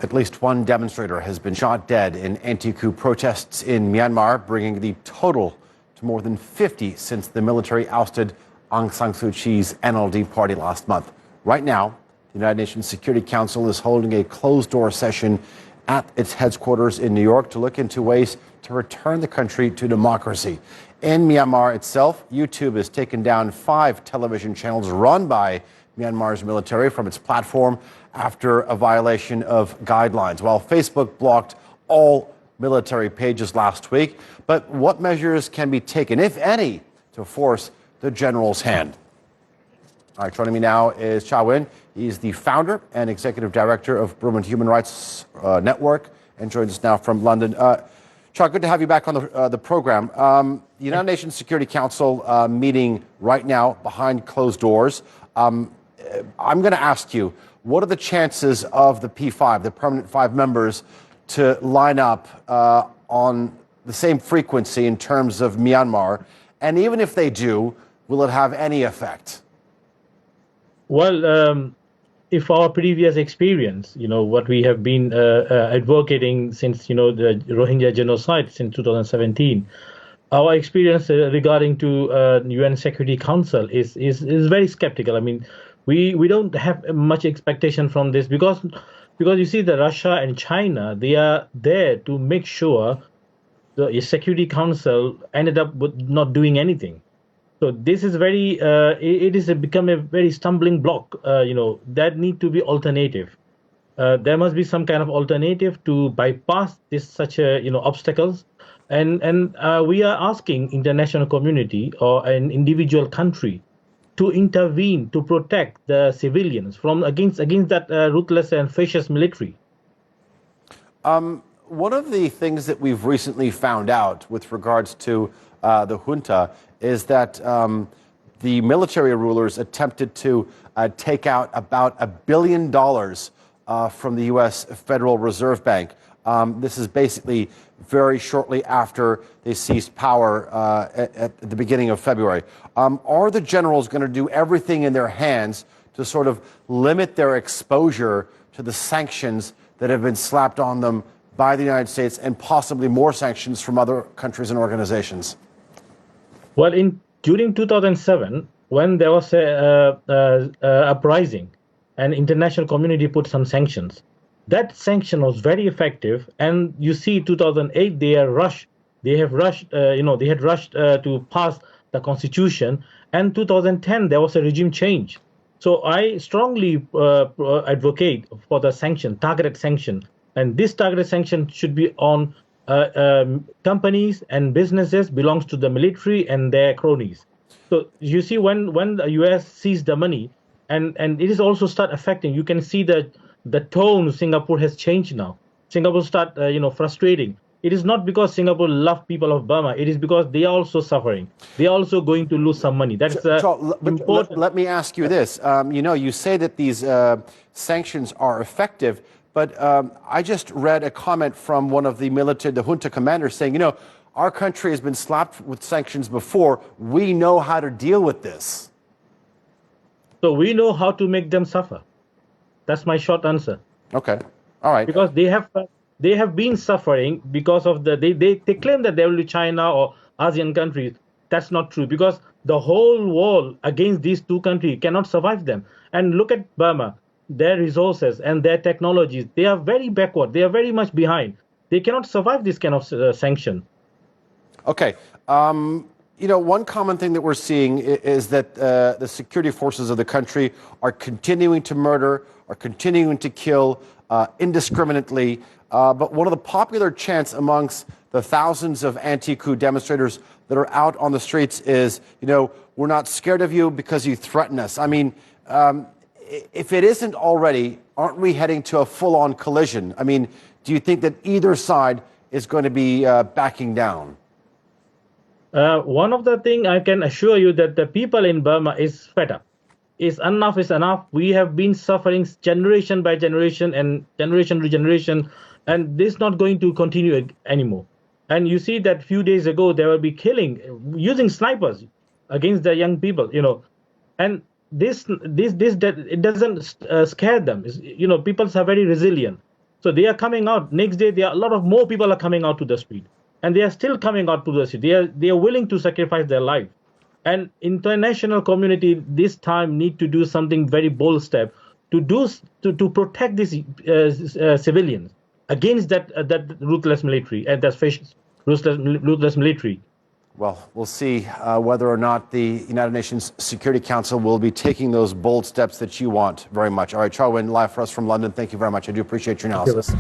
At least one demonstrator has been shot dead in anti-coup protests in Myanmar, bringing the total to more than 50 since the military ousted Aung San Suu Kyi's NLD party last month. Right now, the United Nations Security Council is holding a closed-door session at its headquarters in New York to look into ways to return the country to democracy. In Myanmar itself, YouTube has taken down 5 television channels run by Myanmar's military from its platform after a violation of guidelines, while Facebook blocked all military pages last week. But what measures can be taken, if any, to force the general's hand? All right, joining me now is Kyaw Win. He's the founder and executive director of Burma Human Rights Network and joins us now from London. Kyaw, good to have you back on the program. The United Nations Security Council meeting right now behind closed doors. I'm going to ask you, what are the chances of the P5, the permanent 5 members, to line up on the same frequency in terms of Myanmar? And even if they do, will it have any effect? Well, if our previous experience, what we have been advocating since, the Rohingya genocide since 2017, our experience regarding to UN Security Council is very skeptical. I mean, we don't have much expectation from this because you see the Russia and China, they are there to make sure the Security Council ended up with not doing anything. So this is very, it is become a very stumbling block. That need to be alternative. There must be some kind of alternative to bypass this such obstacles. And we are asking international community or an individual country to intervene to protect the civilians from against that ruthless and fascist military. One of the things that we've recently found out with regards to the junta is that the military rulers attempted to take out about $1 billion from the U.S. Federal Reserve Bank. This is basically very shortly after they seized power at the beginning of February. Are the generals going to do everything in their hands to sort of limit their exposure to the sanctions that have been slapped on them by the United States and possibly more sanctions from other countries and organizations? Well, during 2007, when there was a uprising and international community put some sanctions, that sanction was very effective. And you see, 2008, they had rushed to pass the constitution. And 2010, there was a regime change. So I strongly advocate for the targeted sanction. And this targeted sanction should be on companies and businesses belongs to the military and their cronies. So you see, when the U.S. seized the money, and it is also start affecting, you can see that the tone Singapore has changed now. Singapore start, frustrating. It is not because Singapore love people of Burma. It is because they are also suffering. They are also going to lose some money. That's important. Let me ask you this. You say that these sanctions are effective, but I just read a comment from one of the junta commanders saying, our country has been slapped with sanctions before. We know how to deal with this. So we know how to make them suffer. That's my short answer. Okay. All right. Because they have been suffering because of they claim that they will be China or ASEAN countries. That's not true, because the whole wall against these 2 countries cannot survive them. And look at Burma, their resources and their technologies, they are very backward. They are very much behind. They cannot survive this kind of sanction. Okay. One common thing that we're seeing is that the security forces of the country are continuing to murder, are continuing to kill indiscriminately. But one of the popular chants amongst the thousands of anti-coup demonstrators that are out on the streets is, we're not scared of you because you threaten us. I mean, if it isn't already, aren't we heading to a full-on collision? I mean, do you think that either side is going to be backing down? One of the things I can assure you that the people in Burma is fed up. Enough is enough. We have been suffering generation by generation and generation to generation, and this is not going to continue anymore. And you see that few days ago, they will be killing, using snipers against the young people, and it doesn't scare them. People are very resilient. So they are coming out. Next day, there are a lot of more people are coming out to the street. And they are still coming out to the street. They are willing to sacrifice their life. And international community this time need to do something very bold step to protect these civilians against that ruthless military and that ruthless military. Well, we'll see whether or not the United Nations Security Council will be taking those bold steps that you want very much. All right, Kyaw Win, live for us from London. Thank you very much. I do appreciate your analysis.